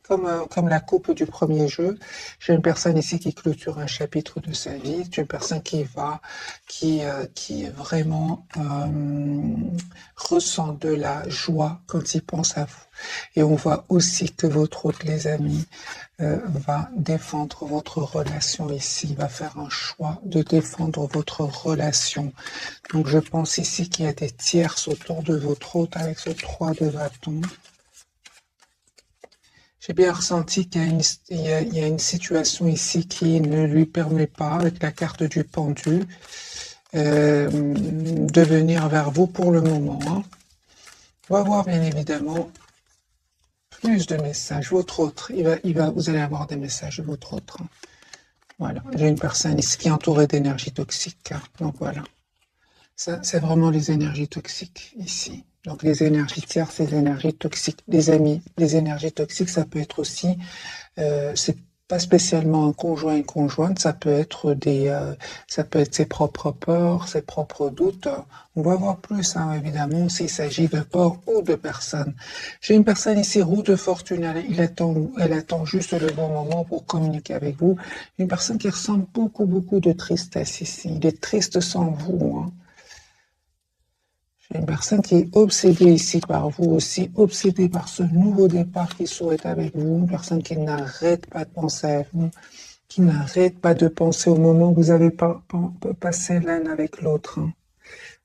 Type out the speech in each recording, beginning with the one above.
comme la coupe du premier jeu. J'ai une personne ici qui clôture un chapitre de sa vie. C'est une personne qui vraiment ressent de la joie quand il pense à vous. Et on voit aussi que votre hôte, les amis, va défendre votre relation ici. Il va faire un choix de défendre votre relation. Donc je pense ici qu'il y a des tierces autour de votre hôte avec ce 3 de bâton. J'ai bien ressenti qu'il y a une situation ici qui ne lui permet pas, avec la carte du pendu, de venir vers vous pour le moment. Hein. On va voir bien évidemment plus de messages. Votre autre, vous allez avoir des messages de votre autre. Hein. Voilà, j'ai une personne ici qui est entourée d'énergie toxique. Hein. Donc voilà, ça c'est vraiment les énergies toxiques ici. Donc les énergies tierces, les énergies toxiques, les amis, les énergies toxiques, ça peut être aussi, c'est pas spécialement un conjoint, une conjointe, ça peut être ça peut être ses propres peurs, ses propres doutes. On va voir plus, hein, évidemment, s'il s'agit de peurs ou de personnes. J'ai une personne ici, roue de fortune, elle attend juste le bon moment pour communiquer avec vous. Une personne qui ressent beaucoup, beaucoup de tristesse ici. Il est triste sans vous, hein. J'ai une personne qui est obsédée ici par vous aussi, obsédée par ce nouveau départ qu'il souhaite avec vous, une personne qui n'arrête pas de penser à vous, qui n'arrête pas de penser au moment où vous avez passé l'un avec l'autre. Hein.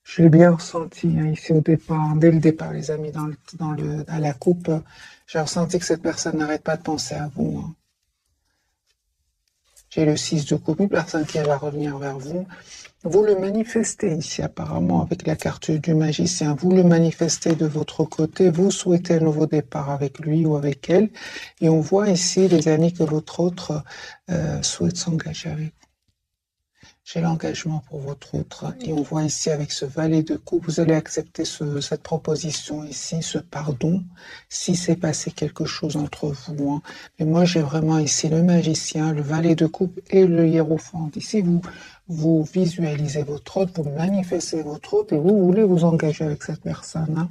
Je l'ai bien ressenti hein, ici au départ, dès le départ les amis, à la coupe, j'ai ressenti que cette personne n'arrête pas de penser à vous. Hein. J'ai le 6 de coupe, une personne qui va revenir vers vous. Vous le manifestez ici apparemment avec la carte du magicien. Vous le manifestez de votre côté. Vous souhaitez un nouveau départ avec lui ou avec elle. Et on voit ici, les amis, que votre autre souhaite s'engager avec vous. J'ai l'engagement pour votre autre. Et on voit ici avec ce valet de coupe, vous allez accepter cette proposition ici, ce pardon, si c'est passé quelque chose entre vous. Hein. Mais moi, j'ai vraiment ici le magicien, le valet de coupe et le hiérophante. Ici, vous visualisez votre hôte, vous manifestez votre hôte et vous voulez vous engager avec cette personne. Hein.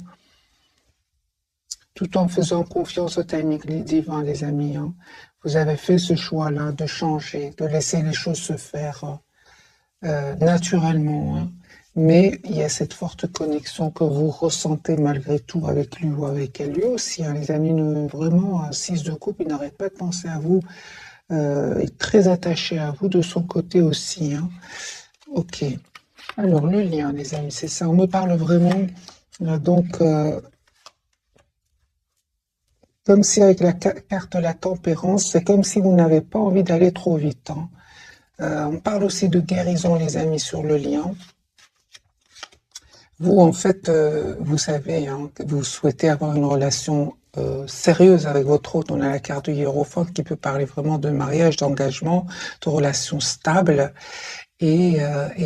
Tout en faisant confiance au timing divin, les amis. Hein. Vous avez fait ce choix-là de changer, de laisser les choses se faire naturellement. Hein. Mais il y a cette forte connexion que vous ressentez malgré tout avec lui ou avec elle. Lui aussi, hein, les amis, vraiment, un 6 de coupe, il n'arrête pas de penser à vous, est très attaché à vous de son côté aussi. Hein. Ok. Alors, le lien, les amis, c'est ça. On me parle vraiment, comme si avec la carte de la tempérance, c'est comme si vous n'avez pas envie d'aller trop vite. Hein. On parle aussi de guérison, les amis, sur le lien. Vous, en fait, vous savez hein, que vous souhaitez avoir une relation sérieuse avec votre hôte. On a la carte du hiérophant qui peut parler vraiment de mariage, d'engagement, de relations stables. Et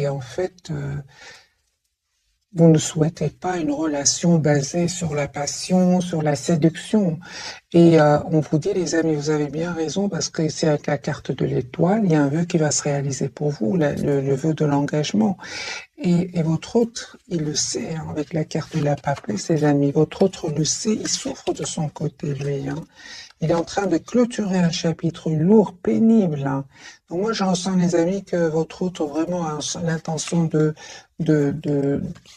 en fait, vous ne souhaitez pas une relation basée sur la passion, sur la séduction. Et on vous dit, les amis, vous avez bien raison, parce que c'est avec la carte de l'étoile, il y a un vœu qui va se réaliser pour vous, le vœu de l'engagement. Et votre autre, il le sait, hein, avec la carte de la papée, ses amis, votre autre le sait, il souffre de son côté, lui. Hein. Il est en train de clôturer un chapitre lourd, pénible. Hein. Donc moi, je ressens, les amis, que votre autre vraiment a l'intention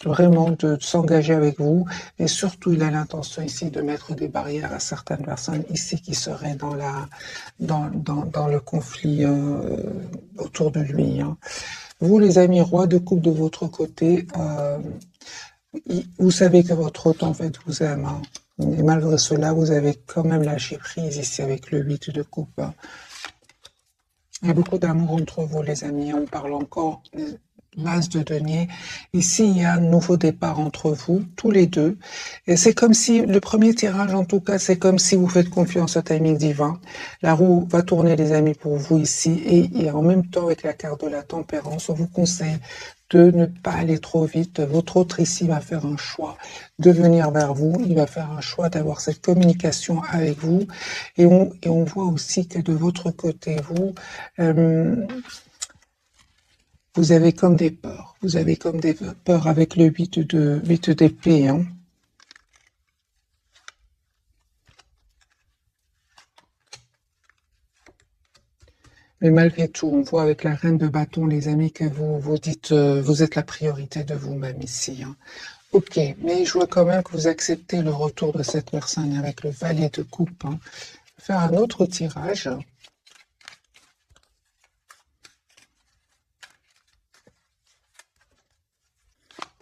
vraiment de s'engager avec vous. Et surtout, il a l'intention ici de mettre des barrières à certaines personnes ici qui seraient dans le conflit autour de lui. Hein. Vous, les amis, roi de coupe de votre côté, vous savez que votre hôte, en fait, vous aime. Hein. Et malgré cela, vous avez quand même lâché prise ici avec le 8 de coupe. Hein. Il y a beaucoup d'amour entre vous, les amis. On parle encore l'as de denier. Ici, il y a un nouveau départ entre vous, tous les deux. Et c'est comme si, le premier tirage, en tout cas, c'est comme si vous faites confiance au timing divin. La roue va tourner, les amis, pour vous ici. Et en même temps, avec la carte de la tempérance, on vous conseille de ne pas aller trop vite. Votre autre ici va faire un choix de venir vers vous. Il va faire un choix d'avoir cette communication avec vous. Et on voit aussi que de votre côté, vous avez comme des peurs. Vous avez comme des peurs avec le 8 d'épée. Hein. Mais malgré tout, on voit avec la reine de bâton, les amis, que vous dites, vous êtes la priorité de vous-même ici. Hein. Ok, mais je vois quand même que vous acceptez le retour de cette personne avec le valet de coupe. Hein. Je vais faire un autre tirage.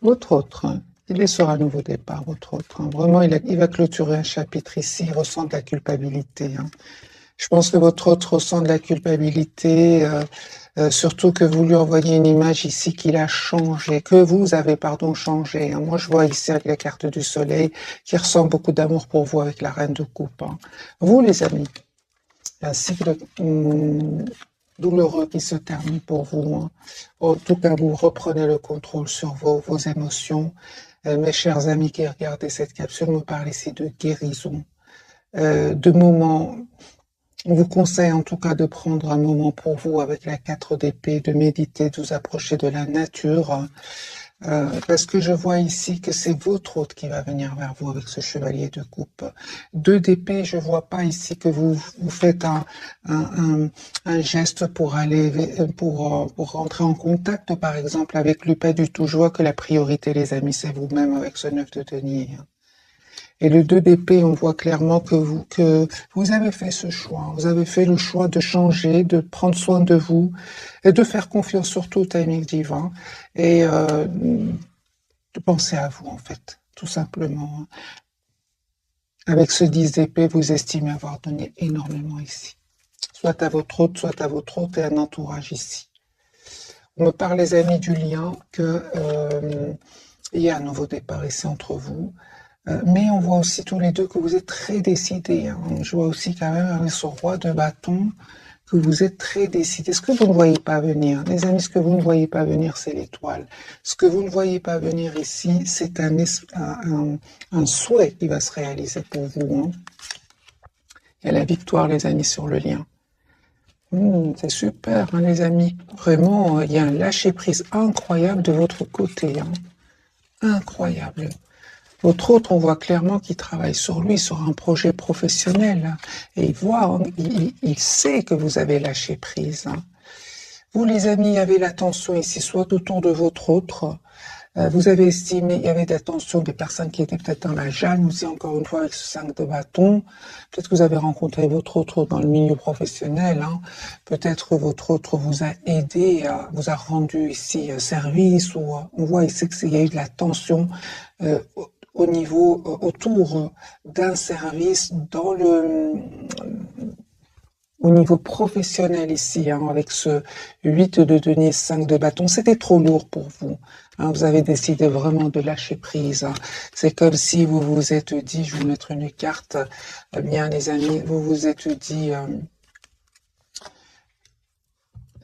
Votre autre, hein. Il est sur un nouveau départ, votre autre. Hein. Vraiment, il va clôturer un chapitre ici, il ressent de la culpabilité. Hein. Je pense que votre autre ressent de la culpabilité, surtout que vous lui envoyez une image ici qu'il a changé, que vous avez, pardon, changé. Hein. Moi, je vois ici avec la carte du soleil qui ressent beaucoup d'amour pour vous avec la reine de coupe. Hein. Vous, les amis, un cycle douloureux qui se termine pour vous. Hein. En tout cas, vous reprenez le contrôle sur vos émotions. Mes chers amis qui regardez cette capsule, me parle ici de guérison, de moments. On vous conseille en tout cas de prendre un moment pour vous avec la 4 d'épée, de méditer, de vous approcher de la nature, parce que je vois ici que c'est votre hôte qui va venir vers vous avec ce chevalier de coupe. 2 d'épée, je vois pas ici que vous faites un geste pour aller, pour rentrer en contact par exemple avec lui, pas du tout. Je vois que la priorité, les amis, c'est vous-même avec ce 9 de denier. Et le 2 d'épée, on voit clairement que vous avez fait ce choix. Vous avez fait le choix de changer, de prendre soin de vous et de faire confiance surtout au timing divin et de penser à vous, en fait, tout simplement. Avec ce 10 d'épée, vous estimez avoir donné énormément ici. Soit à votre hôte, soit à votre hôte et un entourage ici. On me parle, les amis, du lien, il y a un nouveau départ ici entre vous. Mais on voit aussi tous les deux que vous êtes très décidés. Hein. Je vois aussi quand même avec ce roi de bâton que vous êtes très décidés. Ce que vous ne voyez pas venir, les amis, ce que vous ne voyez pas venir, c'est l'étoile. Ce que vous ne voyez pas venir ici, c'est un souhait qui va se réaliser pour vous. Hein. Il y a la victoire, les amis, sur le lien. C'est super, hein, les amis. Vraiment, il y a un lâcher-prise incroyable de votre côté. Hein. Incroyable. Votre autre, on voit clairement qu'il travaille sur lui, sur un projet professionnel. Et il voit, il sait que vous avez lâché prise. Vous, les amis, il y avait l'attention ici, soit autour de votre autre. Vous avez estimé, il y avait d'attention des personnes qui étaient peut-être dans la jalousie, encore une fois, avec ce 5 de bâton. Peut-être que vous avez rencontré votre autre dans le milieu professionnel. Hein. Peut-être que votre autre vous a aidé, vous a rendu ici service. Ou on voit ici qu'il y a eu de la tension au niveau, autour d'un service au niveau professionnel ici, hein, avec ce 8 de denier, 5 de bâton. C'était trop lourd pour vous. Hein, vous avez décidé vraiment de lâcher prise. Hein. C'est comme si vous vous êtes dit, je vais vous mettre une carte, bien les amis, vous vous êtes dit,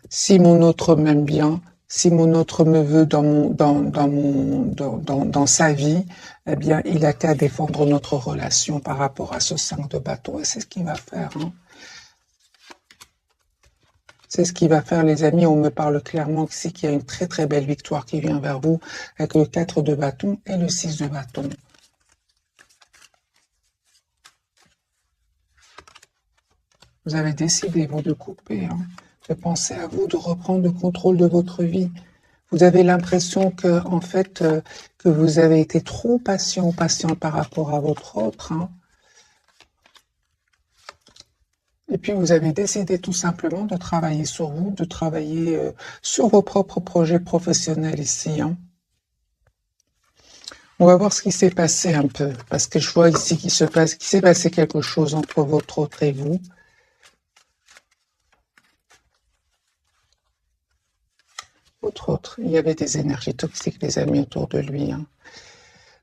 si mon autre m'aime bien, si mon autre me veut dans sa vie, eh bien, il a qu'à défendre notre relation par rapport à ce 5 de bâton. Et c'est ce qu'il va faire. Hein. C'est ce qu'il va faire, les amis. On me parle clairement ici qu'il y a une très très belle victoire qui vient vers vous avec le 4 de bâton et le 6 de bâton. Vous avez décidé, vous, de couper, hein, de penser à vous, de reprendre le contrôle de votre vie. Vous avez l'impression que, en fait, que vous avez été trop patient par rapport à votre autre. Hein. Et puis, vous avez décidé tout simplement de travailler sur vous, de travailler sur vos propres projets professionnels ici. Hein. On va voir ce qui s'est passé un peu, parce que je vois ici qu'il s'est passé quelque chose entre votre autre et vous. Votre autre, il y avait des énergies toxiques, les amis, autour de lui. Hein.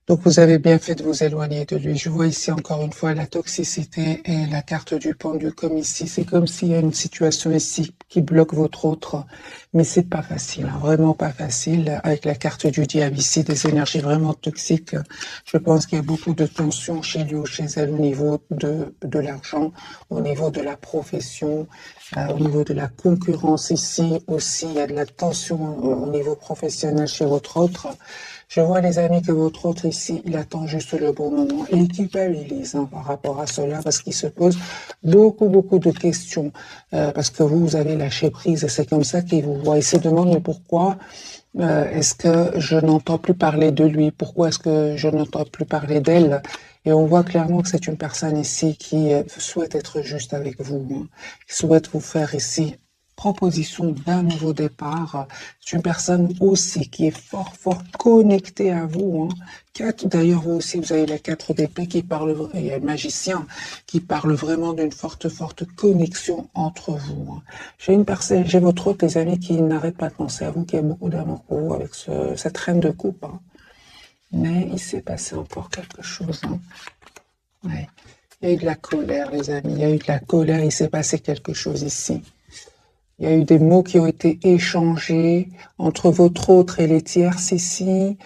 Donc vous avez bien fait de vous éloigner de lui. Je vois ici encore une fois la toxicité et la carte du pendu comme ici. C'est comme s'il y a une situation ici qui bloque votre autre. Mais c'est pas facile, hein, vraiment pas facile. Avec la carte du diable ici, des énergies vraiment toxiques. Je pense qu'il y a beaucoup de tensions chez lui ou chez elle au niveau de l'argent, au niveau de la profession, au niveau de la concurrence ici aussi. Il y a de la tension au niveau professionnel chez votre autre. Je vois, les amis, que votre autre ici ici, il attend juste le bon moment. Et il culpabilise par rapport à cela parce qu'il se pose beaucoup de questions. Parce que vous avez lâché prise et c'est comme ça qu'il vous voit. Il se demande mais pourquoi est-ce que je n'entends plus parler de lui? Pourquoi est-ce que je n'entends plus parler d'elle? Et on voit clairement que c'est une personne ici qui souhaite être juste avec vous, hein, qui souhaite vous faire ici proposition d'un nouveau départ. C'est une personne aussi qui est fort connectée à vous. Hein. D'ailleurs, vous aussi, vous avez la 4 d'épée qui parle, il y a le magicien qui parle vraiment d'une forte connexion entre vous. Hein. J'ai votre autre, les amis, qui n'arrête pas de penser à vous, qui a beaucoup d'amour pour vous avec cette reine de coupe. Hein. Mais il s'est passé encore quelque chose. Hein. Ouais. Il y a eu de la colère, les amis. Il y a eu de la colère. Il s'est passé quelque chose ici. Il y a eu des mots qui ont été échangés entre votre autre et les tierces ici.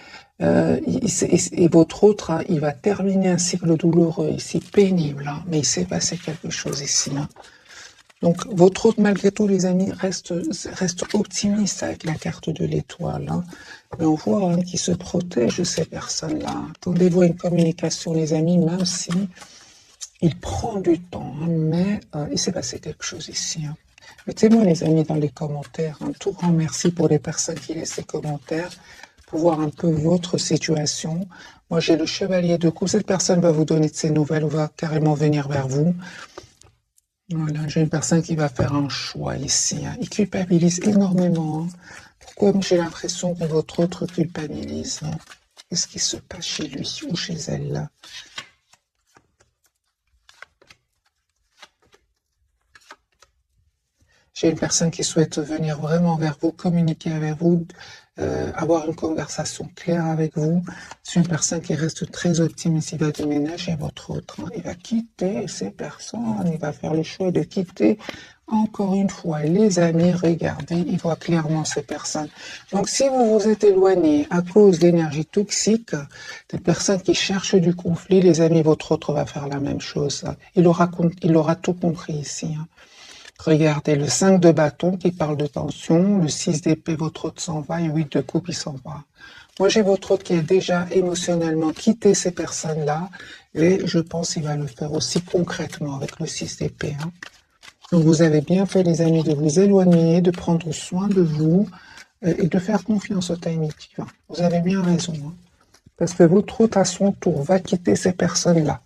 Et votre autre, hein, il va terminer un cycle douloureux ici, pénible. Hein, mais il s'est passé quelque chose ici. Hein. Donc, votre autre, malgré tout, les amis, reste optimiste avec la carte de l'étoile. Hein. Mais on voit hein, qu'il se protège de ces personnes-là. Attendez-vous à une communication, les amis, même si il prend du temps. Hein, mais il s'est passé quelque chose ici. Hein. Mettez-moi les amis dans les commentaires. Un tout grand merci pour les personnes qui laissent des commentaires pour voir un peu votre situation. Moi j'ai le chevalier de coupe. Cette personne va vous donner de ses nouvelles ou va carrément venir vers vous. Voilà, j'ai une personne qui va faire un choix ici. Hein. Il culpabilise énormément. Hein. Pourquoi j'ai l'impression que votre autre culpabilise? Hein. Qu'est-ce qui se passe chez lui ou chez elle là? J'ai une personne qui souhaite venir vraiment vers vous, communiquer avec vous, avoir une conversation claire avec vous. C'est une personne qui reste très optimiste. Il va déménager votre autre. Hein. Il va quitter ces personnes. Il va faire le choix de quitter. Encore une fois, les amis, regardez, il voit clairement ces personnes. Donc, si vous vous êtes éloigné à cause d'énergie toxique, des personnes qui cherchent du conflit, les amis, votre autre va faire la même chose. Il aura tout compris ici. Hein. Regardez, le 5 de bâton qui parle de tension, le 6 d'épée, votre autre s'en va, et 8 de coupe, il s'en va. Moi, j'ai votre autre qui a déjà émotionnellement quitté ces personnes-là, et je pense qu'il va le faire aussi concrètement avec le 6 d'épée. Hein. Donc, vous avez bien fait, les amis, de vous éloigner, de prendre soin de vous, et de faire confiance au timing. Vous avez bien raison. Hein. Parce que votre autre, à son tour, va quitter ces personnes-là.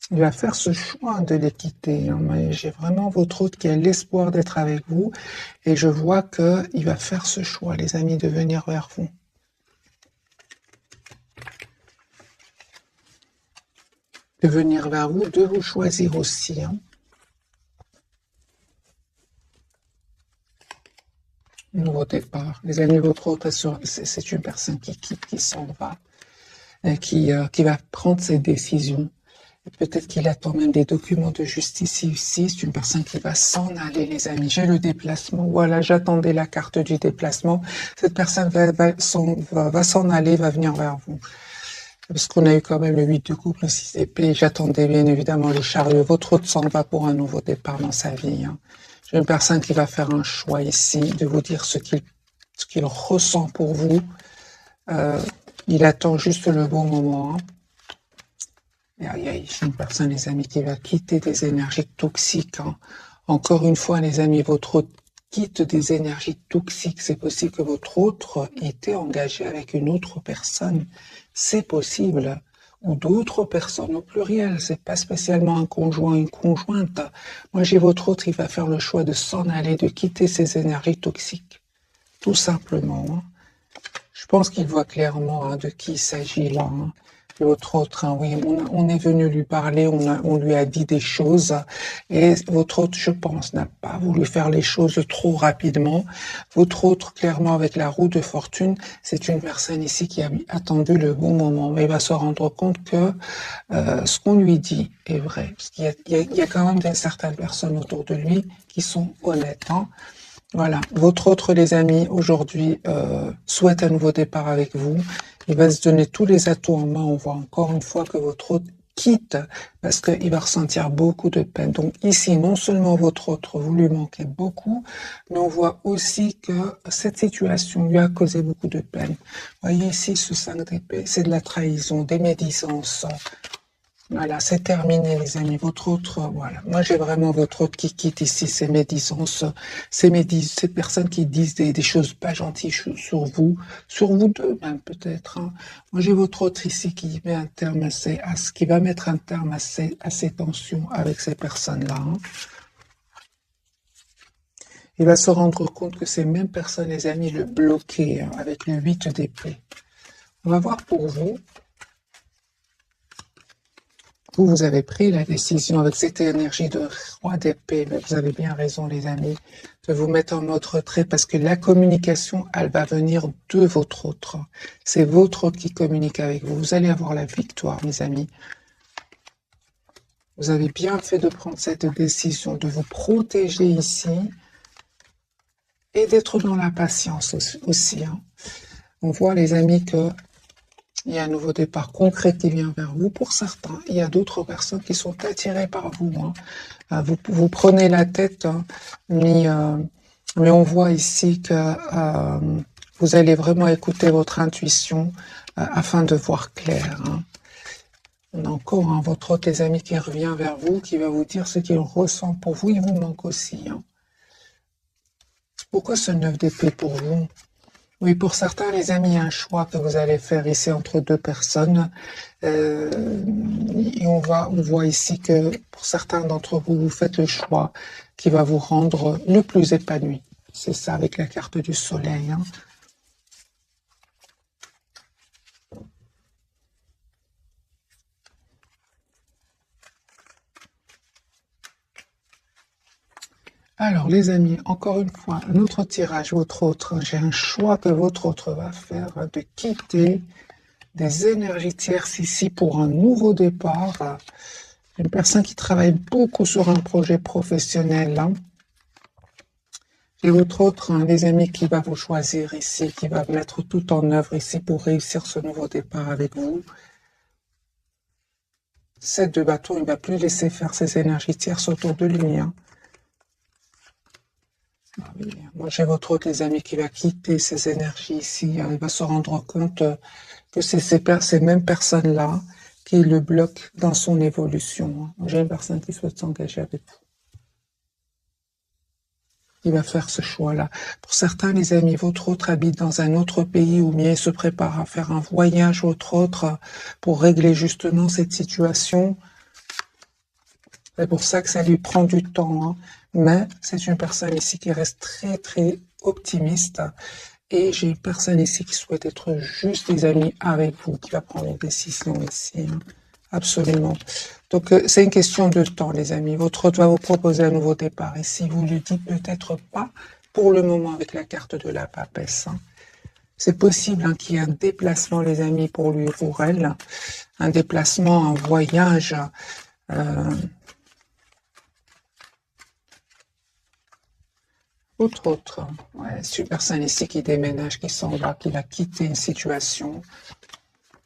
Il va faire ce choix de les quitter. Hein. J'ai vraiment votre autre qui a l'espoir d'être avec vous. Et je vois qu'il va faire ce choix, les amis, de venir vers vous. De venir vers vous, de vous choisir aussi. Hein. Nouveau départ. Les amis, votre autre, c'est une personne qui quitte, qui s'en va. Qui va prendre ses décisions. Peut-être qu'il attend même des documents de justice ici. C'est une personne qui va s'en aller, les amis. J'ai le déplacement. Voilà, j'attendais la carte du déplacement. Cette personne va s'en aller, va venir vers vous. Parce qu'on a eu quand même le 8 de coupe, le 6 d'épée. J'attendais bien évidemment le chariot. Votre autre s'en va pour un nouveau départ dans sa vie. Hein. J'ai une personne qui va faire un choix ici, de vous dire ce qu'il ressent pour vous. Il attend juste le bon moment. Hein. J'ai une personne, les amis, qui va quitter des énergies toxiques. Hein. Encore une fois, les amis, votre autre quitte des énergies toxiques. C'est possible que votre autre était engagé avec une autre personne. C'est possible. Ou d'autres personnes au pluriel. C'est pas spécialement un conjoint, une conjointe. Moi, j'ai votre autre, il va faire le choix de s'en aller, de quitter ces énergies toxiques. Tout simplement. Hein. Je pense qu'il voit clairement hein, de qui il s'agit là. Hein. Votre autre, hein, oui, on est venu lui parler, on lui a dit des choses, et votre autre, je pense, n'a pas voulu faire les choses trop rapidement. Votre autre, clairement, avec la roue de fortune, c'est une personne ici qui a attendu le bon moment, mais il va se rendre compte que ce qu'on lui dit est vrai, parce qu'il y a quand même certaines personnes autour de lui qui sont honnêtes. Hein. Voilà, votre autre, les amis, aujourd'hui, souhaite un nouveau départ avec vous. Il va se donner tous les atouts en main. On voit encore une fois que votre autre quitte parce qu'il va ressentir beaucoup de peine. Donc ici, non seulement votre autre, vous lui manquez beaucoup, mais on voit aussi que cette situation lui a causé beaucoup de peine. Voyez ici, ce 5 d'épée, c'est de la trahison, des médisances. Voilà, c'est terminé les amis. Votre autre, voilà. Moi j'ai vraiment votre autre qui quitte ici, ces médisances, ces personnes qui disent des choses pas gentilles sur vous deux même peut-être. Hein. Moi j'ai votre autre ici qui met un terme qui va mettre un terme à ces tensions avec ces personnes-là. Hein. Il va se rendre compte que ces mêmes personnes, les amis, le bloquaient hein, avec le 8 d'épée. On va voir pour vous. Vous avez pris la décision avec cette énergie de roi d'épée, mais vous avez bien raison les amis, de vous mettre en mode retrait parce que la communication, elle va venir de votre autre. C'est votre autre qui communique avec vous. Vous allez avoir la victoire, mes amis. Vous avez bien fait de prendre cette décision, de vous protéger ici et d'être dans la patience aussi. Hein. On voit les amis que il y a un nouveau départ concret qui vient vers vous. Pour certains, il y a d'autres personnes qui sont attirées par vous. Hein. Vous prenez la tête, hein, mais on voit ici que vous allez vraiment écouter votre intuition afin de voir clair. Hein. On a encore hein, votre autre, les amis, qui revient vers vous, qui va vous dire ce qu'il ressent pour vous. Il vous manque aussi. Hein. Pourquoi ce 9 d'épée pour vous ? Oui, pour certains, les amis, il y a un choix que vous allez faire ici entre deux personnes. Et on voit ici que pour certains d'entre vous, vous faites le choix qui va vous rendre le plus épanoui. C'est ça avec la carte du soleil. Hein. Alors, les amis, encore une fois, un autre tirage, votre autre. J'ai un choix que votre autre va faire de quitter des énergies tierces ici pour un nouveau départ. Une personne qui travaille beaucoup sur un projet professionnel. Hein. Et votre autre, hein, les amis, qui va vous choisir ici, qui va mettre tout en œuvre ici pour réussir ce nouveau départ avec vous. 7 de bâton, il ne va plus laisser faire ses énergies tierces autour de lui. Hein. Moi, j'ai votre autre, les amis, qui va quitter ces énergies ici. Il va se rendre compte que c'est ces mêmes personnes-là qui le bloquent dans son évolution. J'ai une personne qui souhaite s'engager avec vous. Il va faire ce choix-là. Pour certains, les amis, votre autre habite dans un autre pays ou bien il se prépare à faire un voyage, votre autre, pour régler justement cette situation. C'est pour ça que ça lui prend du temps. Hein. Mais c'est une personne ici qui reste très, très optimiste. Et j'ai une personne ici qui souhaite être juste des amis avec vous, qui va prendre une décision ici. Hein. Absolument. Donc, c'est une question de temps, les amis. Votre autre va vous proposer un nouveau départ. Et si vous lui dites peut-être pas, pour le moment, avec la carte de la papesse. Hein. C'est possible hein, qu'il y ait un déplacement, les amis, pour lui ou pour elle. Un déplacement, un voyage. Autre. Ouais, c'est une personne ici qui déménage, qui s'en va, qui va quitter une situation.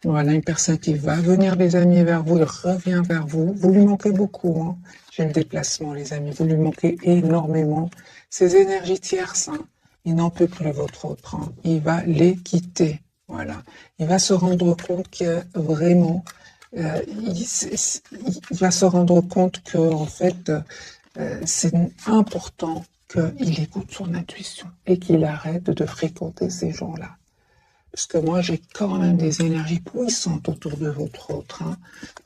Voilà, une personne qui va venir, les amis, vers vous, il revient vers vous. Vous lui manquez beaucoup, hein. J'ai le déplacement, les amis, vous lui manquez énormément. Ces énergies tierces, hein, il n'en peut plus, votre autre. Hein. Il va les quitter, voilà. Il va se rendre compte que vraiment, il va se rendre compte que, en fait, c'est important qu'il écoute son intuition et qu'il arrête de fréquenter ces gens-là. Parce que moi, j'ai quand même des énergies puissantes autour de votre autre. Hein.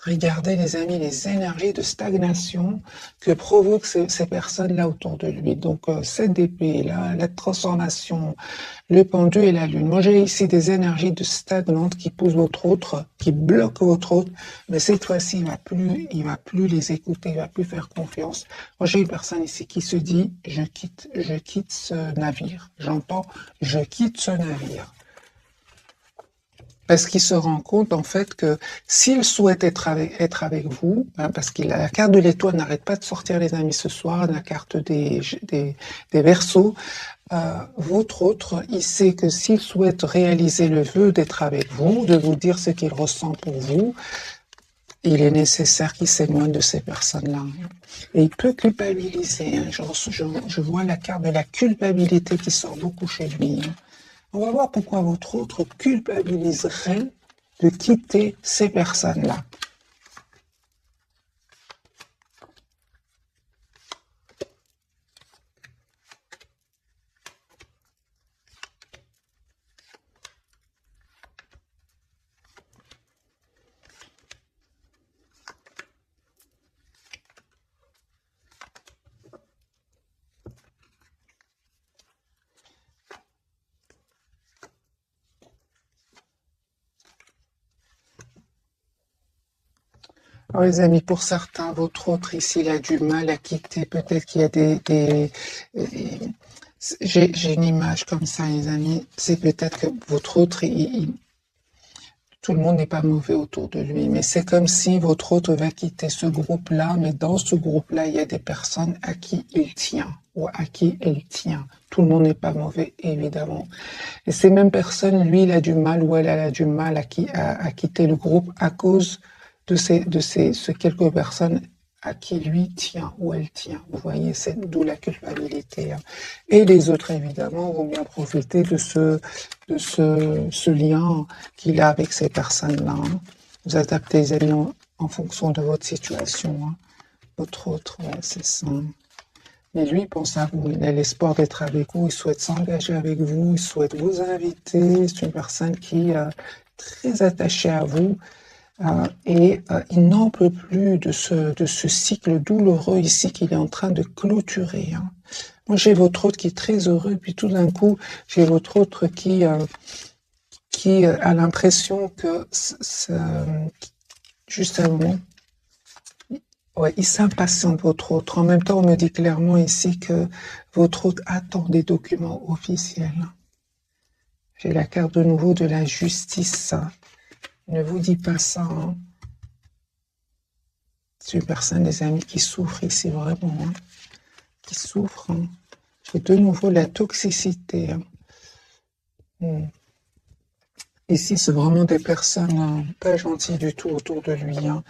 Regardez, les amis, les énergies de stagnation que provoquent ces personnes-là autour de lui. Donc, cette d'épée, là, la transformation, le pendu et la lune. Moi, j'ai ici des énergies de stagnantes qui poussent votre autre, qui bloquent votre autre. Mais cette fois-ci, il va plus les écouter, il va plus faire confiance. Moi, j'ai une personne ici qui se dit, je quitte ce navire. J'entends, je quitte ce navire. Parce qu'il se rend compte, en fait, que s'il souhaite être avec vous, hein, parce que la carte de l'étoile n'arrête pas de sortir, les amis, ce soir, la carte des Verseaux, votre autre, il sait que s'il souhaite réaliser le vœu d'être avec vous, de vous dire ce qu'il ressent pour vous, il est nécessaire qu'il s'éloigne de ces personnes-là. Et il peut culpabiliser. Hein. Je vois la carte de la culpabilité qui sort beaucoup chez lui. Hein. On va voir pourquoi votre autre culpabiliserait de quitter ces personnes-là. Alors les amis, pour certains, votre autre ici, il a du mal à quitter. Peut-être qu'il y a j'ai une image comme ça, les amis. C'est peut-être que votre autre, tout le monde n'est pas mauvais autour de lui, mais c'est comme si votre autre va quitter ce groupe-là, mais dans ce groupe-là, il y a des personnes à qui il tient ou à qui elle tient. Tout le monde n'est pas mauvais, évidemment. Et ces mêmes personnes, lui, il a du mal ou elle a du mal à quitter le groupe à cause de ces quelques personnes à qui lui tient ou elle tient. Vous voyez, c'est d'où la culpabilité. Hein. Et les autres, évidemment, vont bien profiter de ce lien qu'il a avec ces personnes-là. Hein. Vous adaptez les amis en fonction de votre situation. Hein. Votre autre, ouais, c'est ça. Mais lui, il pense à vous. Il a l'espoir d'être avec vous. Il souhaite s'engager avec vous. Il souhaite vous inviter. C'est une personne qui est très attachée à vous. Et il n'en peut plus de ce cycle douloureux ici qu'il est en train de clôturer. Hein. Moi, j'ai votre autre qui est très heureux, puis tout d'un coup, j'ai votre autre qui a l'impression que, juste un moment, ouais, il s'impatiente votre autre. En même temps, on me dit clairement ici que votre autre attend des documents officiels. J'ai la carte de nouveau de la justice. Ne vous dis pas ça. Hein. C'est une personne, des amis, qui souffre ici vraiment. Hein. Qui souffre. Hein. J'ai de nouveau la toxicité. Hein. Ici, c'est vraiment des personnes pas gentilles du tout autour de lui. Hein.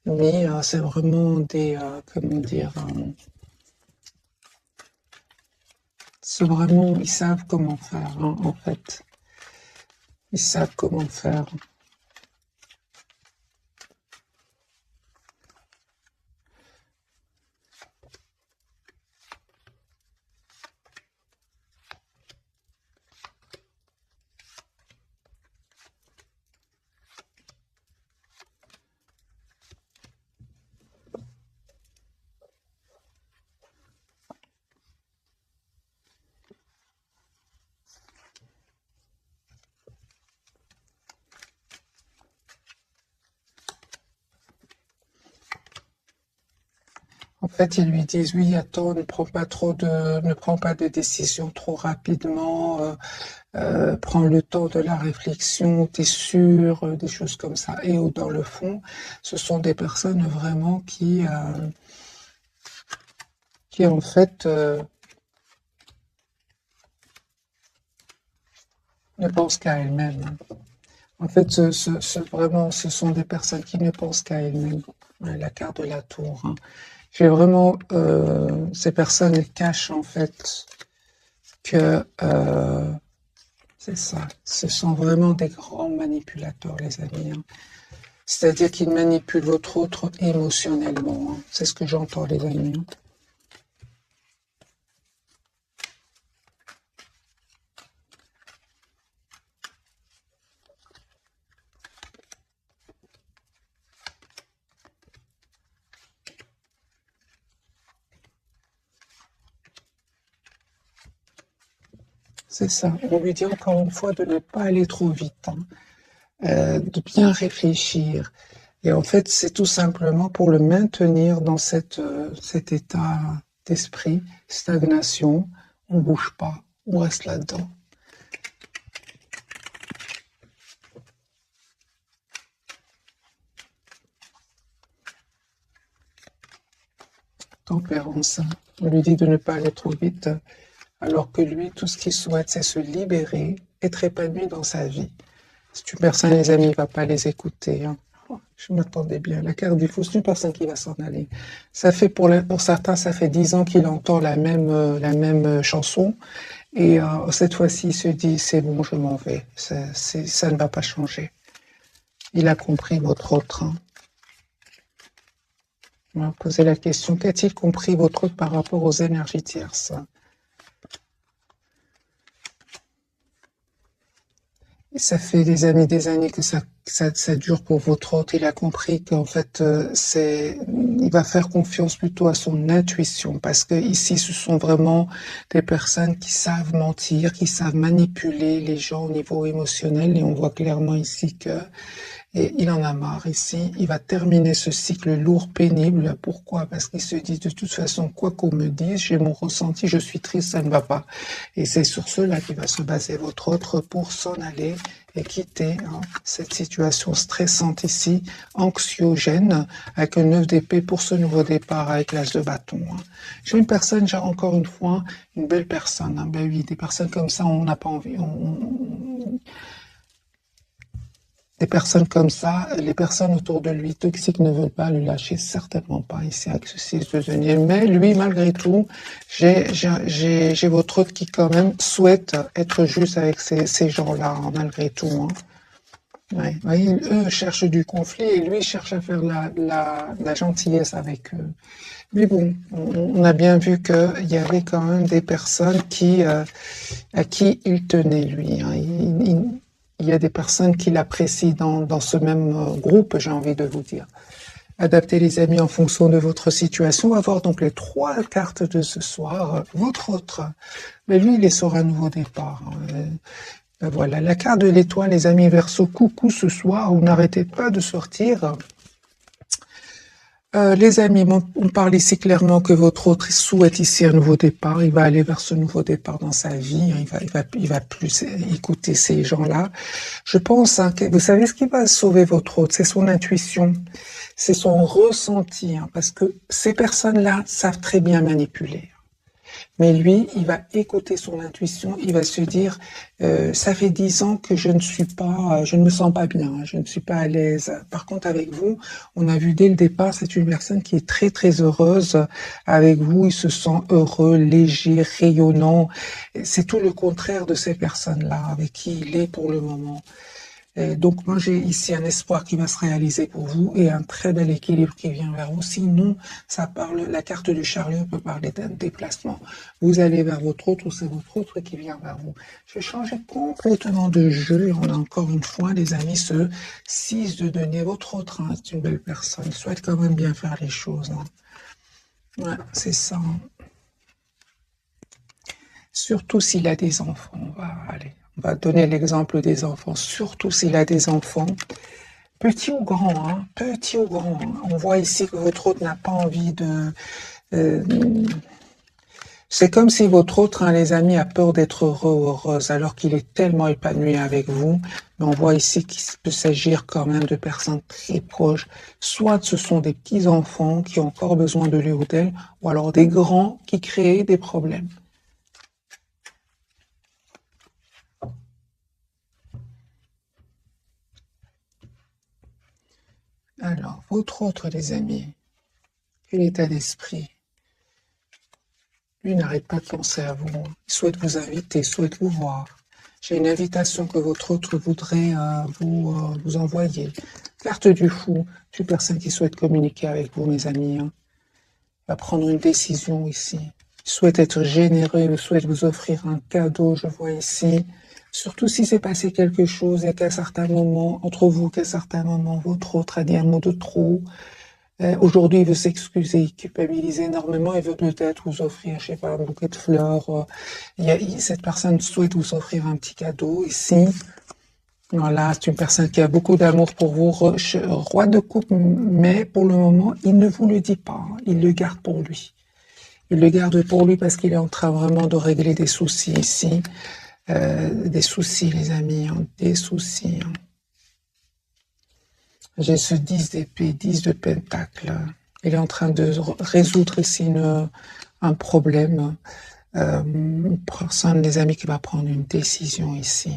Mais c'est vraiment des, comment dire, c'est vraiment, ils savent comment faire, hein, en fait. Ils savent comment faire. En fait, ils lui disent, oui, attends, ne prends pas de décision trop rapidement, prends le temps de la réflexion, t'es sûr, des choses comme ça. Et dans le fond, ce sont des personnes vraiment qui en fait, ne pensent qu'à elles-mêmes. En fait, vraiment, ce sont des personnes qui ne pensent qu'à elles-mêmes. La carte de la tour. Hein. J'ai vraiment, ces personnes, elles cachent en fait que, c'est ça, ce sont vraiment des grands manipulateurs, les amis. Hein. C'est-à-dire qu'ils manipulent votre autre émotionnellement. Hein. C'est ce que j'entends, les amis. Hein. C'est ça. On lui dit encore une fois de ne pas aller trop vite, hein, de bien réfléchir. Et en fait, c'est tout simplement pour le maintenir dans cet état d'esprit, stagnation. On ne bouge pas, on reste là-dedans. Tempérance. On lui dit de ne pas aller trop vite, alors que lui, tout ce qu'il souhaite, c'est se libérer, être épanoui dans sa vie. C'est une personne, les amis, il ne va pas les écouter. Hein. Je m'attendais bien. La carte du fou, c'est une personne qui va s'en aller. Ça fait pour certains, ça fait 10 ans qu'il entend la même chanson. Et cette fois-ci, il se dit, c'est bon, je m'en vais. Ça ne va pas changer. Il a compris votre autre. Hein. On va poser la question, qu'a-t-il compris votre autre par rapport aux énergies tierces? Et ça fait des années que ça dure pour votre autre. Il a compris qu'en fait, il va faire confiance plutôt à son intuition, parce que ici, ce sont vraiment des personnes qui savent mentir, qui savent manipuler les gens au niveau émotionnel, et on voit clairement ici que et il en a marre ici. Il va terminer ce cycle lourd, pénible. Pourquoi? Parce qu'il se dit de toute façon, quoi qu'on me dise, j'ai mon ressenti, je suis triste, ça ne va pas. Et c'est sur cela qu'il va se baser votre autre pour s'en aller et quitter cette situation stressante ici, anxiogène, avec un 9 d'épée pour ce nouveau départ avec l'as de bâton. J'ai une personne, j'ai encore une fois, une belle personne. Ben oui, des personnes comme ça, on n'a pas envie. Des personnes comme ça, les personnes autour de lui toxiques ne veulent pas le lâcher, certainement pas ici avec ce 6 de denier. Mais lui, malgré tout, j'ai votre autre qui quand même souhaite être juste avec ces gens-là, malgré tout. Hein. Ouais. Voyez, eux cherchent du conflit et lui cherche à faire la gentillesse avec eux. Mais bon, on a bien vu qu'il y avait quand même des personnes à qui il tenait, lui. Hein. Il y a des personnes qui l'apprécient dans ce même groupe, j'ai envie de vous dire. Adaptez les amis en fonction de votre situation. On va voir donc les 3 cartes de ce soir. Votre autre, mais lui, il est sur un nouveau départ. Ben voilà, la carte de l'étoile, les amis Verseau, coucou ce soir, vous n'arrêtez pas de sortir. Les amis, on parle ici clairement que votre autre souhaite ici un nouveau départ. Il va aller vers ce nouveau départ dans sa vie. Il va plus écouter ces gens-là. Je pense que vous savez ce qui va sauver votre autre, c'est son intuition, c'est son ressenti, parce que ces personnes-là savent très bien manipuler. Mais lui, il va écouter son intuition, il va se dire, ça fait 10 ans que je ne me sens pas bien, je ne suis pas à l'aise. Par contre, avec vous, on a vu dès le départ, c'est une personne qui est très très heureuse. Avec vous, il se sent heureux, léger, rayonnant. C'est tout le contraire de ces personnes-là avec qui il est pour le moment. Et donc moi j'ai ici un espoir qui va se réaliser pour vous et un très bel équilibre qui vient vers vous. Sinon, la carte du chariot peut parler d'un déplacement. Vous allez vers votre autre ou c'est votre autre qui vient vers vous. Je vais changer complètement de jeu et on a encore une fois les amis ce 6 de denier. Votre autre, c'est une belle personne, il souhaite quand même bien faire les choses. Ouais, c'est ça. Surtout s'il a des enfants. On va donner l'exemple des enfants, surtout s'il a des enfants, petit ou grand, petit ou grand. On voit ici que votre autre n'a pas envie de... c'est comme si votre autre, les amis, a peur d'être heureux ou heureuse, alors qu'il est tellement épanoui avec vous. Mais on voit ici qu'il peut s'agir quand même de personnes très proches. Soit ce sont des petits-enfants qui ont encore besoin de lui ou d'elle, ou alors des grands qui créent des problèmes. Alors, votre autre, les amis, quel état d'esprit? Lui n'arrête pas de penser à vous. Il souhaite vous inviter, il souhaite vous voir. J'ai une invitation que votre autre voudrait vous envoyer. Carte du fou, c'est une personne qui souhaite communiquer avec vous, mes amis. Il va prendre une décision ici. Il souhaite être généreux, il souhaite vous offrir un cadeau, je vois ici. Surtout si s'est passé quelque chose et qu'à certains moments, entre vous, qu'à certains moments, votre autre a dit un mot de trop. Aujourd'hui, il veut s'excuser, il culpabilise énormément, il veut peut-être vous offrir, je sais pas, un bouquet de fleurs. Cette personne souhaite vous offrir un petit cadeau ici. Voilà, c'est une personne qui a beaucoup d'amour pour vous, roi de coupe, mais pour le moment, il ne vous le dit pas, il le garde pour lui. Il le garde pour lui parce qu'il est en train vraiment de régler des soucis ici. Des soucis, les amis, des soucis. J'ai ce 10 d'épée, 10 de pentacle. Il est en train de résoudre ici un problème. Une personne, les amis, qui va prendre une décision ici.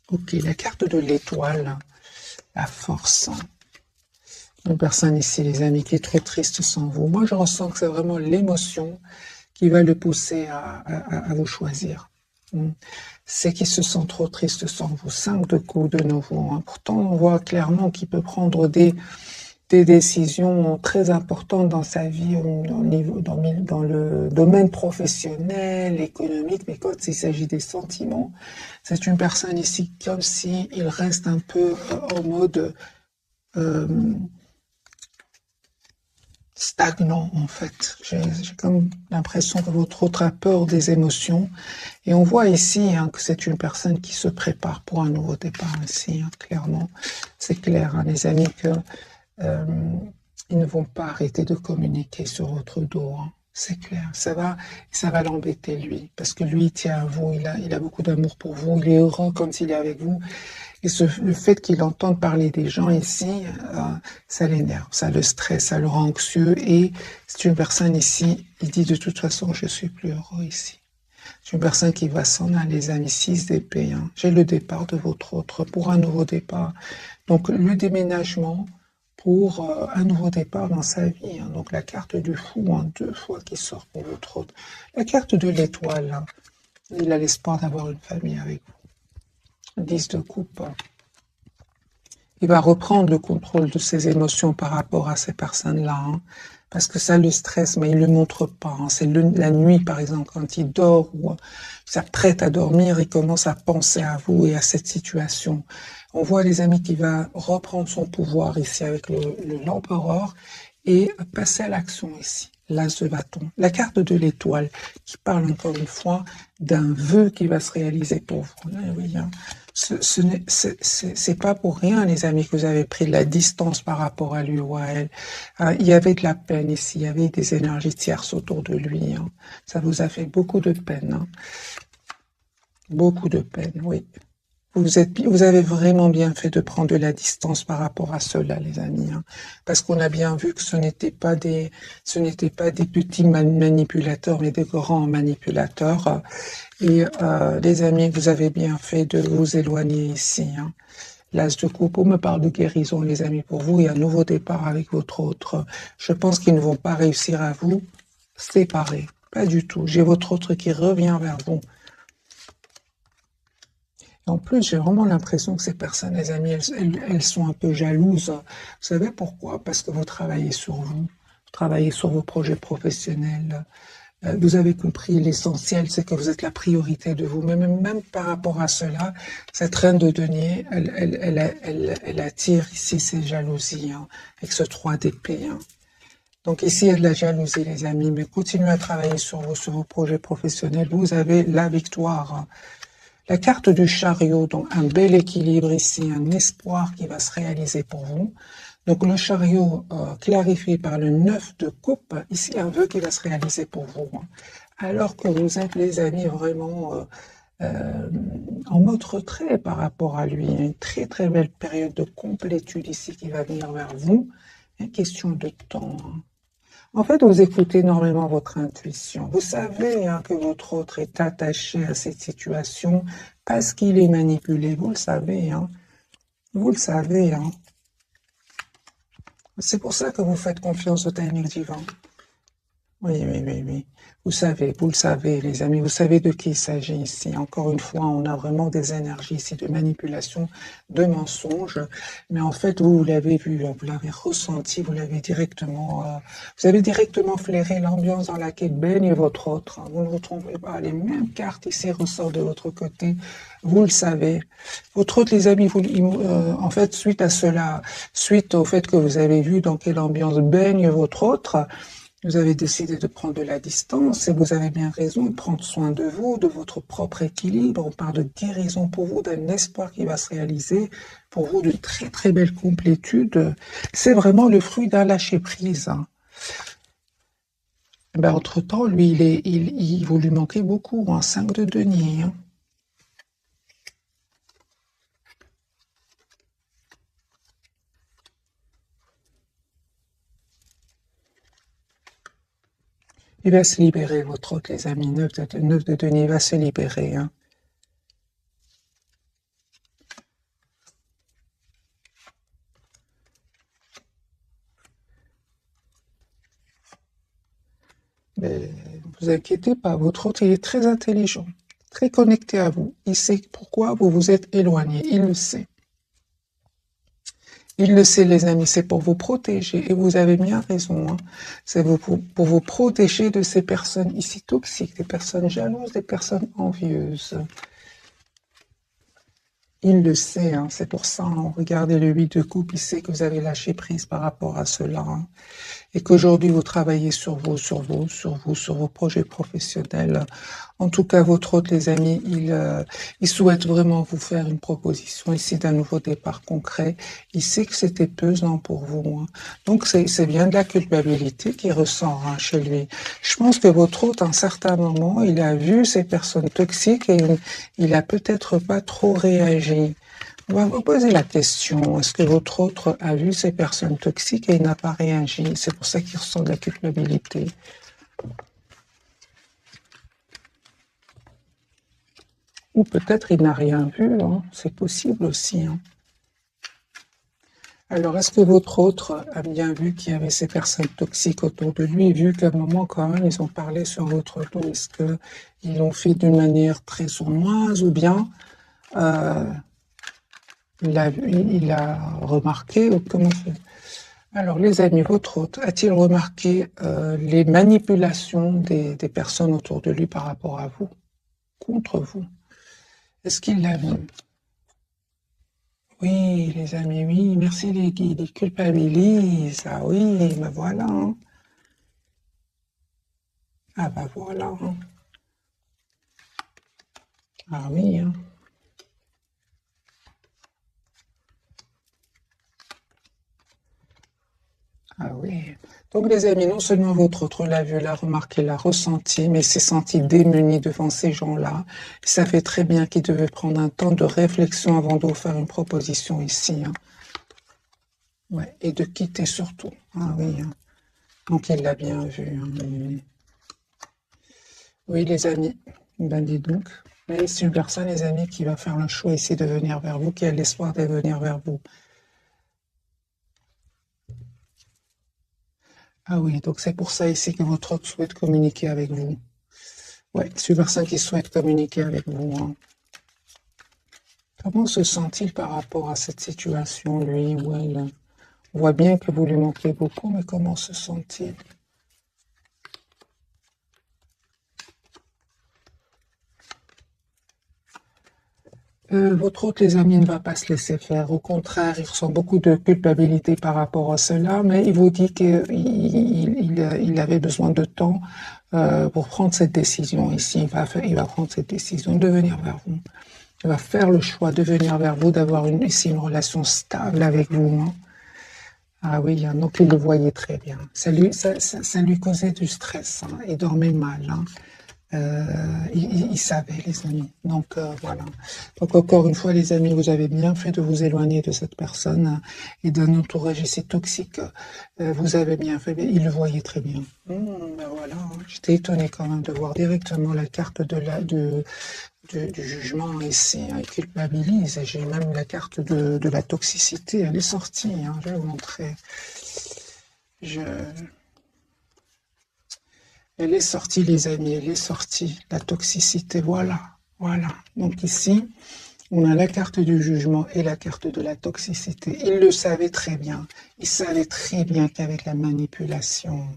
Ok, la carte de l'étoile, la force. Une personne ici, les amis, qui est trop triste sans vous. Moi, je ressens que c'est vraiment l'émotion qui va le pousser à vous choisir. C'est qu'il se sent trop triste sans vous. 5 de coups de nouveau. Hein. Pourtant, on voit clairement qu'il peut prendre des décisions très importantes dans sa vie, dans le domaine professionnel, économique, mais quand il s'agit des sentiments, c'est une personne ici comme si il reste un peu en mode stagnant en fait. J'ai comme l'impression que votre autre a peur des émotions. Et on voit ici hein, que c'est une personne qui se prépare pour un nouveau départ ici, hein, clairement. C'est clair, hein, les amis, que ils ne vont pas arrêter de communiquer sur votre dos. Hein. C'est clair, ça va l'embêter lui, parce que lui il tient à vous, il a beaucoup d'amour pour vous, il est heureux comme s'il est avec vous. Et le fait qu'il entende parler des gens ici, ça l'énerve, ça le stresse, ça le rend anxieux. Et c'est une personne ici, il dit de toute façon, je suis plus heureux ici. C'est une personne qui va s'en aller, les amis, 6 d'épée. Hein. J'ai le départ de votre autre pour un nouveau départ. Donc le déménagement pour un nouveau départ dans sa vie. Hein. Donc la carte du fou, hein, 2 fois qui sort pour votre autre. La carte de l'étoile, hein. Il a l'espoir d'avoir une famille avec vous. 10 de coupe. Il va reprendre le contrôle de ses émotions par rapport à ces personnes-là, hein, parce que ça le stresse, mais il ne le montre pas. Hein. C'est la nuit, par exemple, quand il dort ou s'apprête à dormir, il commence à penser à vous et à cette situation. On voit, les amis, qu'il va reprendre son pouvoir ici avec l'empereur et passer à l'action ici. L'as de bâton, la carte de l'étoile, qui parle encore une fois d'un vœu qui va se réaliser pour vous. Oui, hein. C'est pas pour rien, les amis, que vous avez pris de la distance par rapport à lui ou à elle. Il y avait de la peine ici, il y avait des énergies tierces autour de lui. Hein. Ça vous a fait beaucoup de peine. Hein. Beaucoup de peine, oui. Vous avez vraiment bien fait de prendre de la distance par rapport à cela, les amis, hein, parce qu'on a bien vu que ce n'étaient pas des petits manipulateurs, mais des grands manipulateurs. Et les amis, vous avez bien fait de vous éloigner ici. Hein. L'as de coupe, on me parle de guérison, les amis, pour vous, et un nouveau départ avec votre autre. Je pense qu'ils ne vont pas réussir à vous séparer, pas du tout. J'ai votre autre qui revient vers vous. En plus, j'ai vraiment l'impression que ces personnes, les amis, elles sont un peu jalouses. Vous savez pourquoi? Parce que vous travaillez sur vous travaillez sur vos projets professionnels. Vous avez compris l'essentiel, c'est que vous êtes la priorité de vous. Même par rapport à cela, cette reine de denier, elle attire ici ses jalousies, hein, avec ce 3 d'épée. Hein. Donc ici, il y a de la jalousie, les amis, mais continuez à travailler sur vos projets professionnels. Vous avez la victoire. Hein. La carte du chariot, donc un bel équilibre ici, un espoir qui va se réaliser pour vous. Donc le chariot clarifié par le 9 de coupe, ici un vœu qui va se réaliser pour vous. Hein. Alors que vous êtes, les amis, vraiment en mode retrait par rapport à lui. Une très très belle période de complétude ici qui va venir vers vous. Une question de temps. Hein. En fait, vous écoutez énormément votre intuition. Vous savez hein, que votre autre est attaché à cette situation parce qu'il est manipulé. Vous le savez. Hein. Vous le savez. Hein. C'est pour ça que vous faites confiance au timing divin. Oui. Vous le savez, les amis, vous savez de qui il s'agit ici. Encore une fois, on a vraiment des énergies ici de manipulation, de mensonges. Mais en fait, vous l'avez vu, vous l'avez ressenti, vous avez directement flairé l'ambiance dans laquelle baigne votre autre. Vous ne vous trompez pas, les mêmes cartes ici ressortent de votre côté. Vous le savez. Votre autre, les amis, en fait, suite à cela, suite au fait que vous avez vu dans quelle ambiance baigne votre autre, vous avez décidé de prendre de la distance et vous avez bien raison de prendre soin de vous, de votre propre équilibre. On parle de guérison pour vous, d'un espoir qui va se réaliser pour vous, de très très belle complétude. C'est vraiment le fruit d'un lâcher-prise. Hein. Ben, entre-temps, lui, vous lui manquez beaucoup, hein, 5 de denier. Hein. Il va se libérer, votre autre, les amis. 9 de denier va se libérer. Hein. Mais vous inquiétez pas, votre autre, il est très intelligent, très connecté à vous. Il sait pourquoi vous vous êtes éloigné, il le sait. Il le sait, les amis, c'est pour vous protéger, et vous avez bien raison, hein. C'est pour vous protéger de ces personnes ici toxiques, des personnes jalouses, des personnes envieuses. Il le sait, hein, c'est pour ça, hein. Regardez le 8 de coupe, il sait que vous avez lâché prise par rapport à cela, hein. Et qu'aujourd'hui vous travaillez sur vos projets professionnels. En tout cas, votre hôte, les amis, il souhaite vraiment vous faire une proposition ici d'un nouveau départ concret. Il sait que c'était pesant pour vous, hein. Donc c'est bien de la culpabilité qu'il ressent, hein, chez lui. Je pense que votre hôte, à un certain moment, il a vu ces personnes toxiques et il a peut-être pas trop réagi. On va vous poser la question, est-ce que votre autre a vu ces personnes toxiques et il n'a pas réagi? C'est pour ça qu'il ressent de la culpabilité. Ou peut-être il n'a rien vu, hein. C'est possible aussi, hein. Alors, est-ce que votre autre a bien vu qu'il y avait ces personnes toxiques autour de lui, vu qu'à un moment, quand même, ils ont parlé sur votre dos? Est-ce qu'ils l'ont fait d'une manière très sournoise ou bien il a remarqué, ou comment c'est? Alors, les amis, votre hôte a-t-il remarqué les manipulations des personnes autour de lui par rapport à vous, contre vous? Est-ce qu'il l'a vu? Oui, les amis, oui, merci les guides, ils culpabilisent. Ah oui, ben voilà, hein. Ah ben voilà, hein. Ah oui, hein. Ah oui. Donc les amis, non seulement votre autre l'a vu, l'a remarqué, l'a ressenti, mais s'est senti démuni devant ces gens-là. Il savait très bien qu'il devait prendre un temps de réflexion avant de vous faire une proposition ici, hein. Ouais, et de quitter surtout. Ah oui, hein. Donc il l'a bien vu, hein. Oui, oui, les amis, ben dis donc. Mais c'est une personne, les amis, qui va faire le choix ici de venir vers vous, qui a l'espoir de venir vers vous. Ah oui, donc c'est pour ça ici que votre autre souhaite communiquer avec vous. Ouais, c'est une personne qui souhaite communiquer avec vous, hein. Comment se sent-il par rapport à cette situation, lui ou elle? On voit bien que vous lui manquez beaucoup, mais comment se sent-il? Votre autre, les amis, ne va pas se laisser faire. Au contraire, il ressent beaucoup de culpabilité par rapport à cela, mais il vous dit qu'il avait besoin de temps pour prendre cette décision ici. Il va prendre cette décision de venir vers vous. Il va faire le choix de venir vers vous, d'avoir ici une relation stable avec vous, hein. Ah oui, hein, donc il le voyait très bien. Ça lui causait du stress, hein. Il dormait mal, hein. Il savait, les amis. Donc voilà. Donc encore une fois, les amis, vous avez bien fait de vous éloigner de cette personne, hein, et d'un entourage ici toxique. Vous avez bien fait. Il le voyait très bien. Ben voilà, hein. J'étais étonnée quand même de voir directement la carte du jugement ici, hein. Il culpabilise. Et j'ai même la carte de la toxicité. Elle est sortie, hein. Je vais vous montrer. Elle est sortie, les amis, elle est sortie, la toxicité, voilà, voilà. Donc ici, on a la carte du jugement et la carte de la toxicité. Il le savait très bien, il savait très bien qu'avec la manipulation,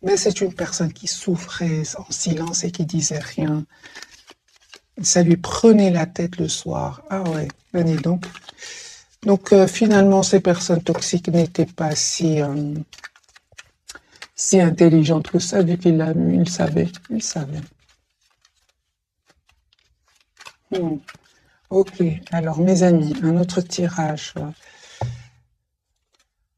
mais c'est une personne qui souffrait en silence et qui disait rien. Ça lui prenait la tête le soir. Ah ouais, venez donc. Donc finalement, ces personnes toxiques n'étaient pas si intelligente que ça, vu qu'il l'a vu, il savait. Ok, alors mes amis, un autre tirage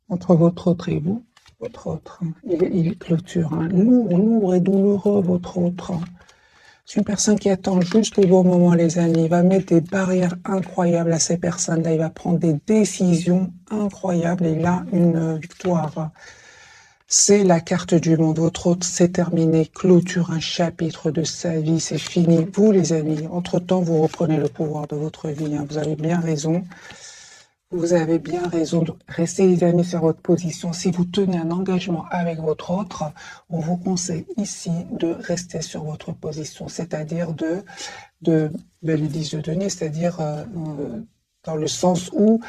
entre votre autre et vous. Votre autre, hein. Il clôture, hein. Lourd et douloureux, votre autre. C'est une personne qui attend juste le bon moment, les amis. Il va mettre des barrières incroyables à ces personnes-là. Il va prendre des décisions incroyables et là, une victoire. C'est la carte du monde. Votre hôte, c'est terminé. Clôture un chapitre de sa vie. C'est fini. Vous, les amis, entre-temps, vous reprenez le pouvoir de votre vie, hein. Vous avez bien raison. vous avez bien raison de rester, les amis, sur votre position. Si vous tenez un engagement avec votre autre, on vous conseille ici de rester sur votre position, c'est-à-dire le 10 de denier, c'est-à-dire dans le sens où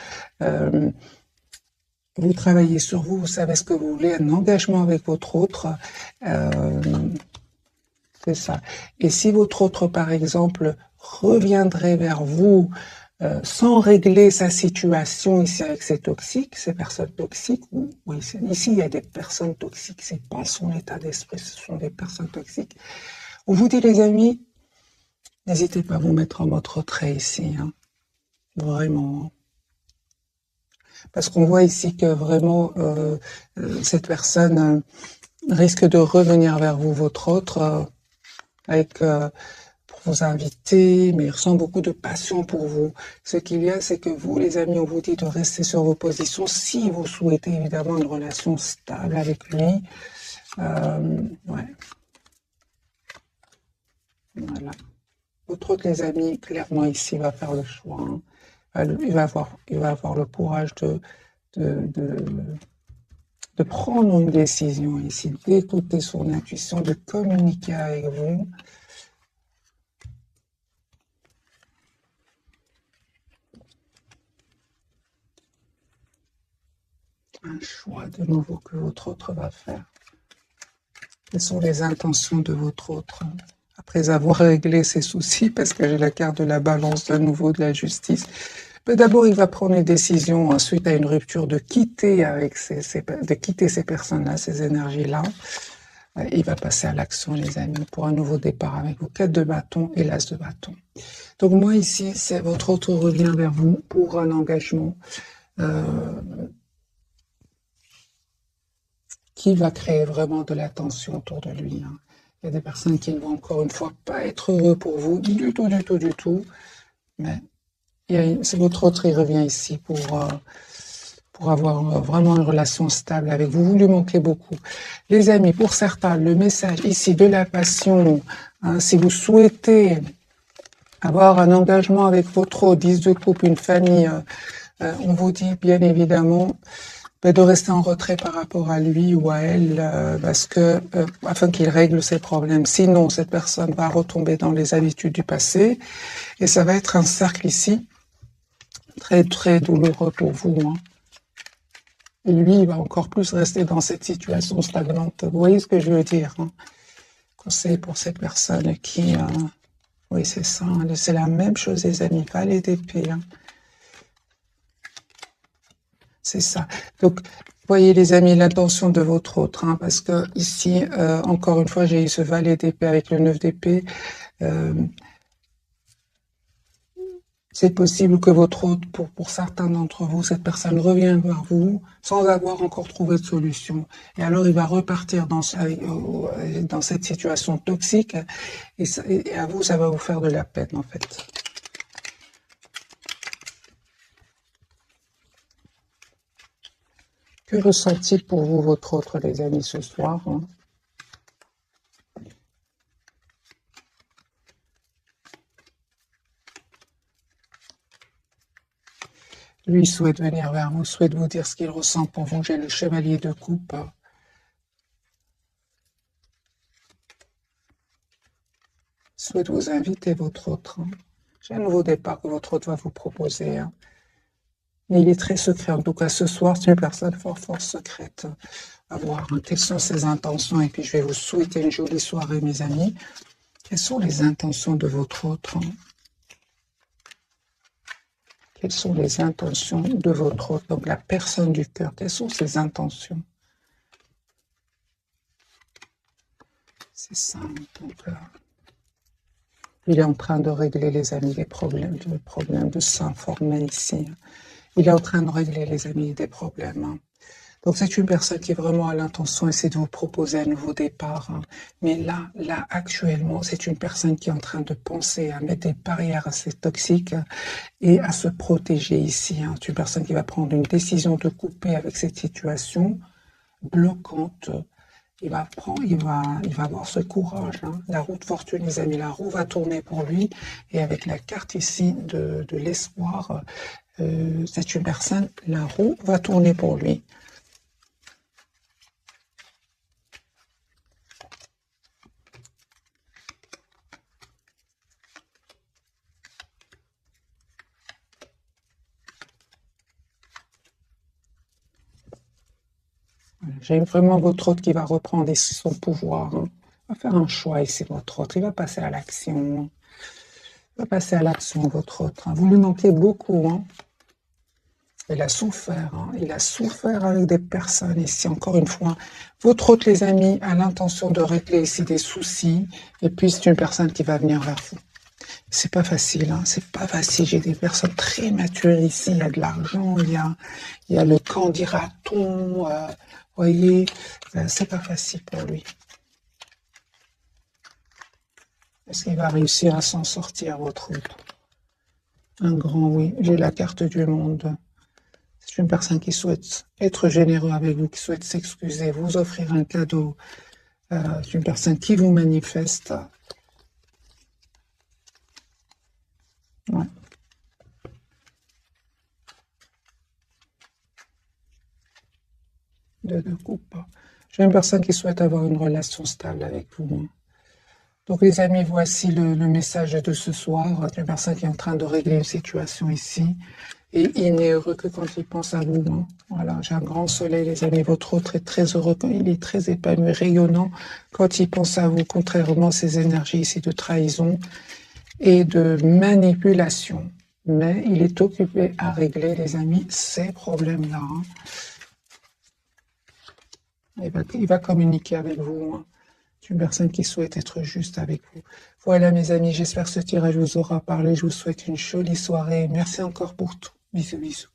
vous travaillez sur vous, vous savez ce que vous voulez, un engagement avec votre autre, c'est ça. Et si votre autre, par exemple, reviendrait vers vous sans régler sa situation ici avec ces toxiques, ces personnes toxiques, oui, ici il y a des personnes toxiques, c'est pas son état d'esprit, ce sont des personnes toxiques. On vous dit, les amis, n'hésitez pas à vous mettre en mode retrait ici, hein. Vraiment. Parce qu'on voit ici que vraiment cette personne risque de revenir vers vous, votre autre, pour vous inviter, mais il ressent beaucoup de passion pour vous. Ce qu'il y a, c'est que vous, les amis, on vous dit de rester sur vos positions si vous souhaitez évidemment une relation stable avec lui. Ouais. Voilà. Votre autre, les amis, clairement ici, va faire le choix, hein. Il va avoir le courage de prendre une décision ici, d'écouter son intuition, de communiquer avec vous. Un choix de nouveau que votre autre va faire. Quelles sont les intentions de votre autre après avoir réglé ses soucis, parce que j'ai la carte de la balance de nouveau, de la justice. Mais d'abord, il va prendre une décision suite à une rupture de quitter ces personnes-là, ces énergies-là. Il va passer à l'action, les amis, pour un nouveau départ avec vous. 4 de bâton et l'as de bâton. Donc moi ici, c'est votre autre revient vers vous pour un engagement qui va créer vraiment de la tension autour de lui, hein. Il y a des personnes qui ne vont encore une fois pas être heureux pour vous, du tout. Mais c'est votre autre, il revient ici pour avoir vraiment une relation stable avec vous. Vous lui manquez beaucoup. Les amis, pour certains, le message ici de la passion, hein, si vous souhaitez avoir un engagement avec votre autre, 10 de coupe, une famille, on vous dit bien évidemment de rester en retrait par rapport à lui ou à elle, parce que afin qu'il règle ses problèmes. Sinon, cette personne va retomber dans les habitudes du passé et ça va être un cercle ici très très douloureux pour vous, hein. Et lui, il va encore plus rester dans cette situation stagnante. Vous voyez ce que je veux dire, hein? Conseil pour ces personnes qui... oui, c'est ça, hein. C'est la même chose, les amis. Valet d'épée, hein. C'est ça. Donc, voyez les amis, l'intention de votre autre, hein, parce que ici, encore une fois, j'ai eu ce valet d'épée avec le 9 d'épée. C'est possible que votre autre, pour certains d'entre vous, cette personne revient vers vous sans avoir encore trouvé de solution. Et alors, il va repartir dans cette situation toxique et à vous, ça va vous faire de la peine, en fait. Que ressent-il pour vous, votre autre, les amis, ce soir, hein? Lui souhaite venir vers vous, souhaite vous dire ce qu'il ressent pour vous. J'ai le chevalier de coupe. Souhaite vous inviter, votre autre, hein. J'ai un nouveau départ que votre autre va vous proposer, hein. Mais il est très secret. En tout cas, ce soir, c'est une personne fort secrète. À voir, hein, quelles sont ses intentions. Et puis, je vais vous souhaiter une jolie soirée, mes amis. Quelles sont les intentions de votre autre, hein? Quelles sont les intentions de votre autre? Donc, la personne du cœur, quelles sont ses intentions? C'est ça. Donc, il est en train de régler, les amis, les problèmes de s'informer ici. Il est en train de régler, les amis, des problèmes, hein. Donc, c'est une personne qui est vraiment à l'intention et c'est de vous proposer un nouveau départ, hein. Mais là, actuellement, c'est une personne qui est en train de penser à mettre des barrières assez toxiques et à se protéger ici, hein. C'est une personne qui va prendre une décision de couper avec cette situation bloquante. Il va avoir ce courage, hein. La roue de fortune, les amis, la roue va tourner pour lui. Et avec la carte ici de l'espoir, c'est une personne, la roue va tourner pour lui. J'aime vraiment votre hôte qui va reprendre ici son pouvoir. Hein. Il va faire un choix ici, votre hôte. Il va passer à l'action. Il va passer à l'action, votre hôte. Hein. Vous lui manquez beaucoup. Hein. Il a souffert. Hein. Il a souffert avec des personnes ici. Encore une fois, votre hôte, les amis, a l'intention de régler ici des soucis. Et puis, c'est une personne qui va venir vers vous. C'est pas facile, hein. C'est pas facile. J'ai des personnes très matures ici. Il y a de l'argent, il y a le camp dira-t-on. Voyez, c'est pas facile pour lui. Est-ce qu'il va réussir à s'en sortir, votre hôte? Un grand oui. J'ai la carte du monde. C'est une personne qui souhaite être généreux avec vous, qui souhaite s'excuser, vous offrir un cadeau. C'est une personne qui vous manifeste. Ouais. De coupe. J'ai une personne qui souhaite avoir une relation stable avec vous. Donc les amis, voici le message de ce soir. Une personne qui est en train de régler une situation ici. Et il n'est heureux que quand il pense à vous. Hein. Voilà, j'ai un grand soleil, les amis. Votre autre est très heureux, il est très épanoui, rayonnant quand il pense à vous, contrairement à ces énergies ici de trahison et de manipulation. Mais il est occupé à régler, les amis, ces problèmes-là. Hein. Il va communiquer avec vous. Hein. C'est une personne qui souhaite être juste avec vous. Voilà, mes amis, j'espère que ce tirage vous aura parlé. Je vous souhaite une jolie soirée. Merci encore pour tout. Bisous, bisous.